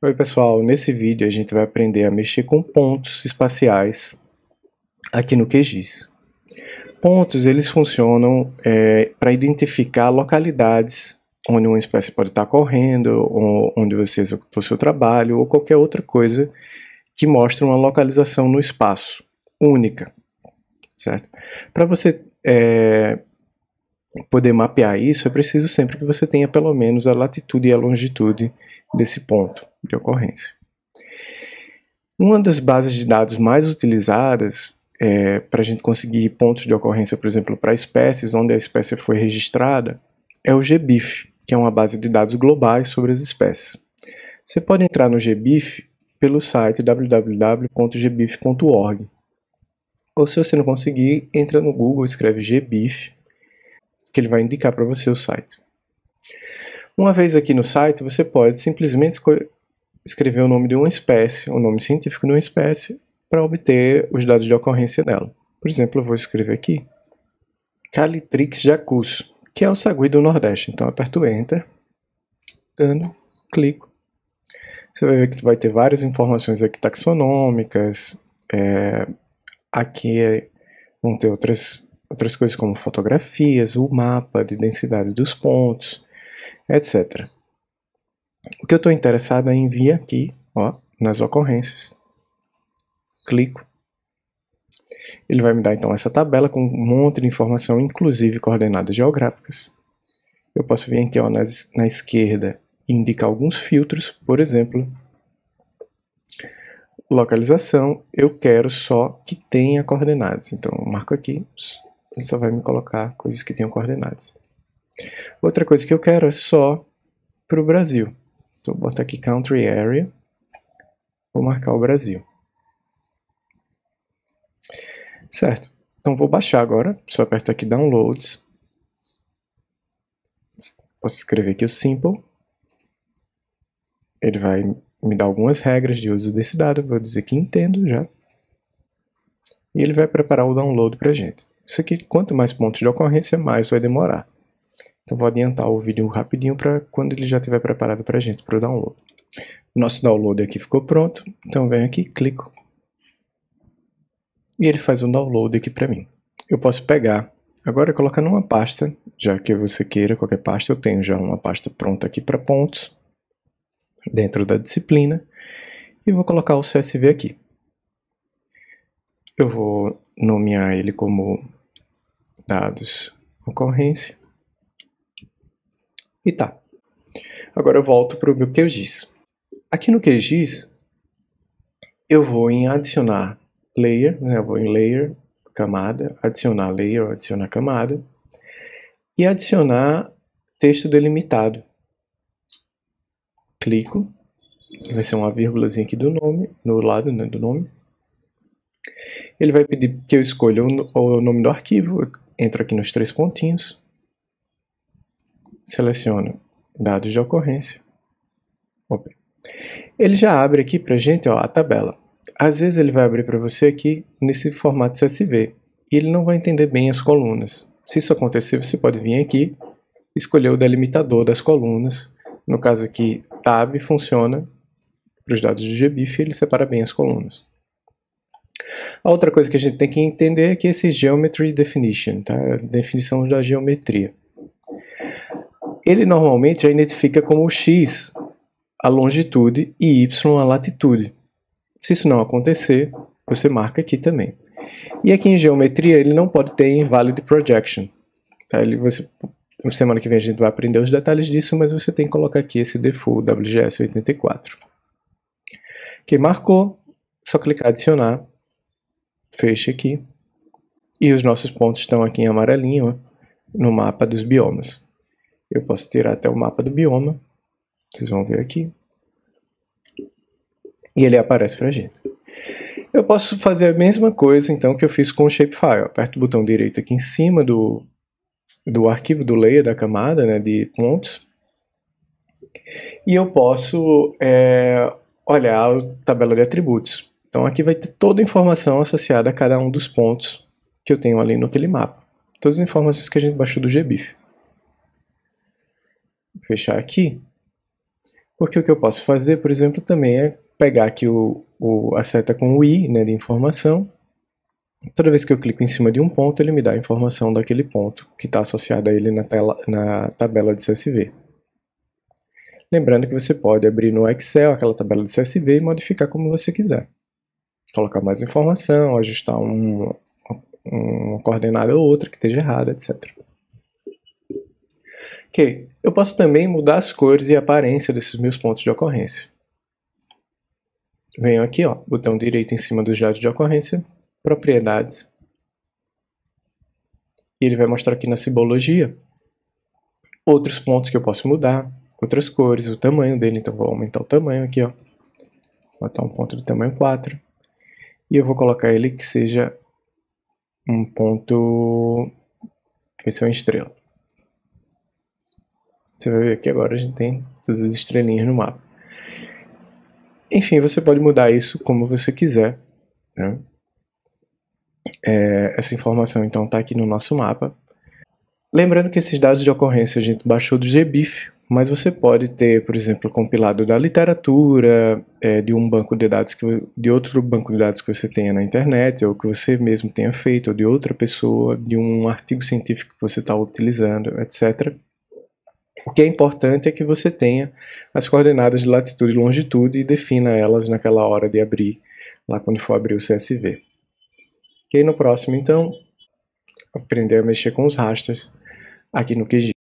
Oi pessoal, nesse vídeo a gente vai aprender a mexer com pontos espaciais aqui no QGIS. Pontos, eles funcionam para identificar localidades onde uma espécie pode estar correndo, ou onde você executou seu trabalho, ou qualquer outra coisa que mostre uma localização no espaço, única, certo? Para você poder mapear isso, é preciso sempre que você tenha pelo menos a latitude e a longitude desse ponto de ocorrência. Uma das bases de dados mais utilizadas para a gente conseguir pontos de ocorrência, por exemplo, para espécies onde a espécie foi registrada, é o GBIF, que é uma base de dados globais sobre as espécies. Você pode entrar no GBIF pelo site www.gbif.org. Ou se você não conseguir, entra no Google, escreve GBIF, que ele vai indicar para você o site. Uma vez aqui no site, você pode simplesmente escrever o nome de uma espécie, o nome científico de uma espécie, para obter os dados de ocorrência dela. Por exemplo, eu vou escrever aqui Calitrix jacus, que é o sagui do Nordeste. Então, aperto Enter, clico. Você vai ver que vai ter várias informações aqui taxonômicas. Aqui vão ter outras coisas como fotografias, o mapa de densidade dos pontos, etc. O que eu estou interessado é em vir aqui, nas ocorrências. Clico. Ele vai me dar então essa tabela com um monte de informação, inclusive coordenadas geográficas. Eu posso vir aqui na esquerda e indicar alguns filtros, por exemplo, localização, eu quero só que tenha coordenadas. Então eu marco aqui, ele só vai me colocar coisas que tenham coordenadas. Outra coisa que eu quero é só para o Brasil. Então vou botar aqui Country Area, vou marcar o Brasil. Certo, então vou baixar agora, só aperto aqui Downloads. Posso escrever aqui o Simple. Ele vai me dar algumas regras de uso desse dado, vou dizer que entendo já. E ele vai preparar o download para a gente. Isso aqui, quanto mais pontos de ocorrência, mais vai demorar. Então vou adiantar o vídeo rapidinho para quando ele já estiver preparado para a gente, para o download. Nosso download aqui ficou pronto, então venho aqui, clico. E ele faz um download aqui para mim. Eu posso pegar, agora colocar numa pasta, já que você queira qualquer pasta, eu tenho já uma pasta pronta aqui para pontos, dentro da disciplina, e vou colocar o CSV aqui. Eu vou nomear ele como dados ocorrência, e tá. Agora eu volto para o meu QGIS. Aqui no QGIS, eu vou em adicionar layer, eu vou em layer, camada, adicionar layer, adicionar camada, e adicionar texto delimitado. Clico, vai ser uma vírgulazinha aqui do nome, no lado do nome. Ele vai pedir que eu escolha o nome do arquivo, eu entro aqui nos 3 pontinhos, seleciono dados de ocorrência. Ele já abre aqui pra gente a tabela. Às vezes ele vai abrir para você aqui nesse formato CSV, e ele não vai entender bem as colunas. Se isso acontecer, você pode vir aqui, escolher o delimitador das colunas. No caso aqui, Tab funciona para os dados do GBIF, ele separa bem as colunas. A outra coisa que a gente tem que entender é que esse Geometry Definition, tá? A definição da geometria. Ele normalmente já identifica como X a longitude e Y a latitude. Se isso não acontecer, você marca aqui também. E aqui em geometria ele não pode ter invalid projection. Tá? Semana que vem a gente vai aprender os detalhes disso, mas você tem que colocar aqui esse default WGS84. Ok, marcou, só clicar em adicionar, fecha aqui. E os nossos pontos estão aqui em amarelinho, no mapa dos biomas. Eu posso tirar até o mapa do bioma, vocês vão ver aqui. E ele aparece pra gente. Eu posso fazer a mesma coisa então que eu fiz com o Shapefile. Aperto o botão direito aqui em cima do arquivo do layer da camada, né, de pontos. E eu posso olhar a tabela de atributos. Então aqui vai ter toda a informação associada a cada um dos pontos que eu tenho ali naquele mapa. Todas as informações que a gente baixou do GBIF. Vou fechar aqui. Porque o que eu posso fazer, por exemplo, também é pegar aqui a seta com o i, né, de informação. Toda vez que eu clico em cima de um ponto, ele me dá a informação daquele ponto que está associado a ele na tabela de CSV. Lembrando que você pode abrir no Excel aquela tabela de CSV e modificar como você quiser. Colocar mais informação, ajustar uma coordenada ou outra que esteja errada, etc. Ok, eu posso também mudar as cores e a aparência desses meus pontos de ocorrência. Venho aqui, ó, botão direito em cima dos dados de ocorrência, propriedades. E ele vai mostrar aqui na simbologia outros pontos que eu posso mudar, outras cores, o tamanho dele. Então vou aumentar o tamanho aqui, ó. Vou botar um ponto de tamanho 4. E eu vou colocar ele que seja um ponto... Esse é uma estrela. Você vai ver que agora a gente tem todas as estrelinhas no mapa. Enfim, você pode mudar isso como você quiser, né? Essa informação então está aqui no nosso mapa. Lembrando que esses dados de ocorrência a gente baixou do GBIF, mas você pode ter, por exemplo, compilado da literatura, de um banco de dados, de outro banco de dados que você tenha na internet, ou que você mesmo tenha feito, ou de outra pessoa, de um artigo científico que você está utilizando, etc. O que é importante é que você tenha as coordenadas de latitude e longitude e defina elas naquela hora de abrir, lá quando for abrir o CSV. Ok, no próximo, então, aprender a mexer com os rasters aqui no QGIS.